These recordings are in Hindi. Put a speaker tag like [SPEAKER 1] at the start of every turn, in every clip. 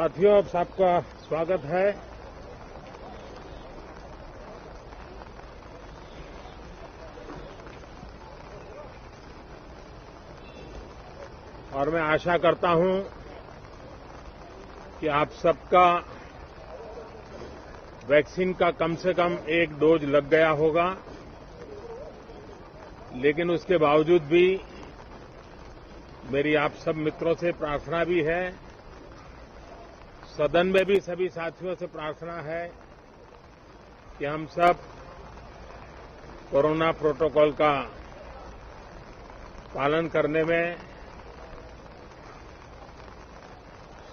[SPEAKER 1] साथियों, आप सबका स्वागत है। और मैं आशा करता हूं कि आप सबका वैक्सीन का कम से कम एक डोज लग गया होगा, लेकिन उसके बावजूद भी मेरी आप सब मित्रों से प्रार्थना भी है, सदन में भी सभी साथियों से प्रार्थना है कि हम सब कोरोना प्रोटोकॉल का पालन करने में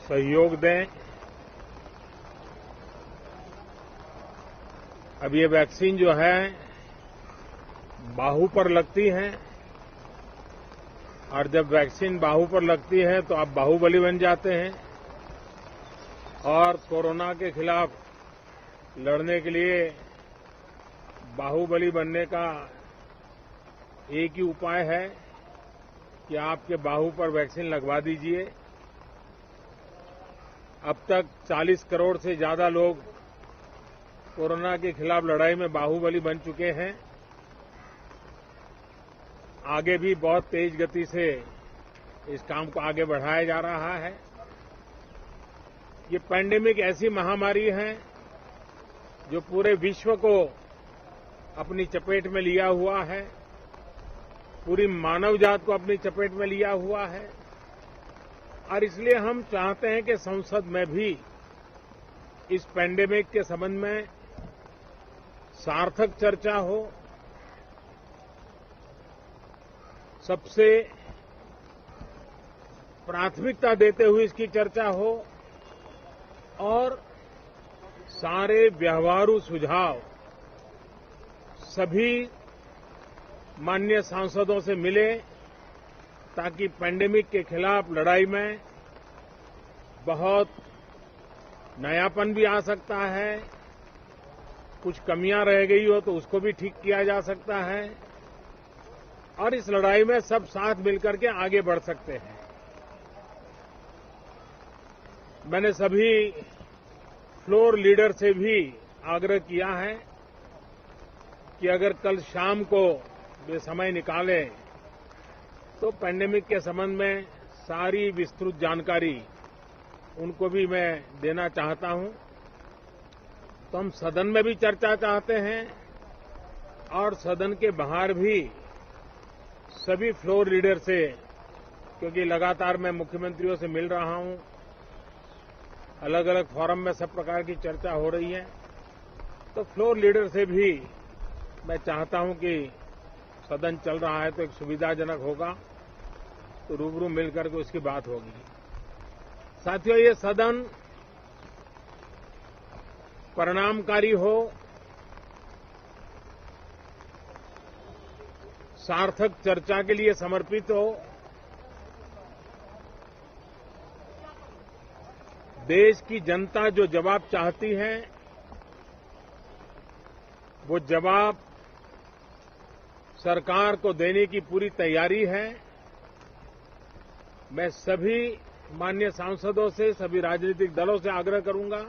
[SPEAKER 1] सहयोग दें। अब ये वैक्सीन जो है बाहू पर लगती है, और जब वैक्सीन बाहू पर लगती है तो आप बाहुबली बन जाते हैं। और कोरोना के खिलाफ लड़ने के लिए बाहुबली बनने का एक ही उपाय है कि आपके बाहू पर वैक्सीन लगवा दीजिए। अब तक 40 करोड़ से ज्यादा लोग कोरोना के खिलाफ लड़ाई में बाहुबली बन चुके हैं। आगे भी बहुत तेज गति से इस काम को आगे बढ़ाया जा रहा है। ये पैंडेमिक ऐसी महामारी है जो पूरे विश्व को अपनी चपेट में लिया हुआ है, पूरी मानव जात को अपनी चपेट में लिया हुआ है। और इसलिए हम चाहते हैं कि संसद में भी इस पैंडेमिक के संबंध में सार्थक चर्चा हो। सबसे प्राथमिकता देते हुए इसकी चर्चा हो और सारे व्यवहारू सुझाव सभी माननीय सांसदों से मिले, ताकि पैंडेमिक के खिलाफ लड़ाई में बहुत नयापन भी आ सकता है, कुछ कमियां रह गई हो तो उसको भी ठीक किया जा सकता है, और इस लड़ाई में सब साथ मिलकर के आगे बढ़ सकते हैं। मैंने सभी फ्लोर लीडर से भी आग्रह किया है कि अगर कल शाम को वे समय निकालें तो पैंडेमिक के संबंध में सारी विस्तृत जानकारी उनको भी मैं देना चाहता हूं। तो हम सदन में भी चर्चा चाहते हैं और सदन के बाहर भी सभी फ्लोर लीडर से, क्योंकि लगातार मैं मुख्यमंत्रियों से मिल रहा हूं, अलग अलग फोरम में सब प्रकार की चर्चा हो रही है, तो फ्लोर लीडर से भी मैं चाहता हूं कि सदन चल रहा है तो एक सुविधाजनक होगा तो रूबरू मिलकर के उसकी बात होगी। साथियों, ये सदन परिणामकारी हो, सार्थक चर्चा के लिए समर्पित हो, देश की जनता जो जवाब चाहती है वो जवाब सरकार को देने की पूरी तैयारी है। मैं सभी माननीय सांसदों से, सभी राजनीतिक दलों से आग्रह करूंगा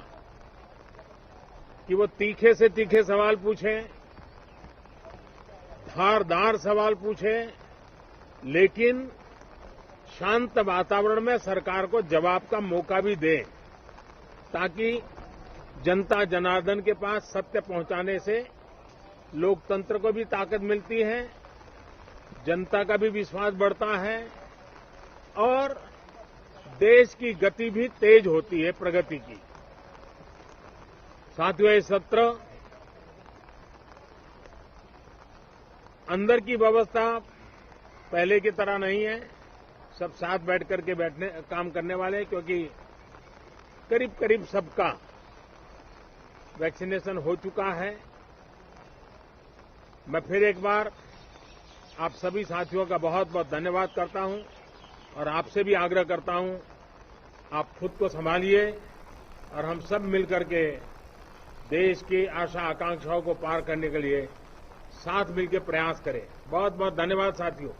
[SPEAKER 1] कि वो तीखे से तीखे सवाल पूछें, धारदार सवाल पूछें, लेकिन शांत वातावरण में सरकार को जवाब का मौका भी दें, ताकि जनता जनार्दन के पास सत्य पहुंचाने से लोकतंत्र को भी ताकत मिलती है, जनता का भी विश्वास बढ़ता है और देश की गति भी तेज होती है प्रगति की। साथियों, ये सत्र अंदर की व्यवस्था पहले की तरह नहीं है, सब साथ बैठ करके काम करने वाले हैं, क्योंकि करीब करीब सबका वैक्सीनेशन हो चुका है। मैं फिर एक बार आप सभी साथियों का बहुत बहुत धन्यवाद करता हूं और आपसे भी आग्रह करता हूं, आप खुद को संभालिए और हम सब मिलकर के देश की आशा आकांक्षाओं को पार करने के लिए साथ मिलकर प्रयास करें। बहुत बहुत धन्यवाद साथियों।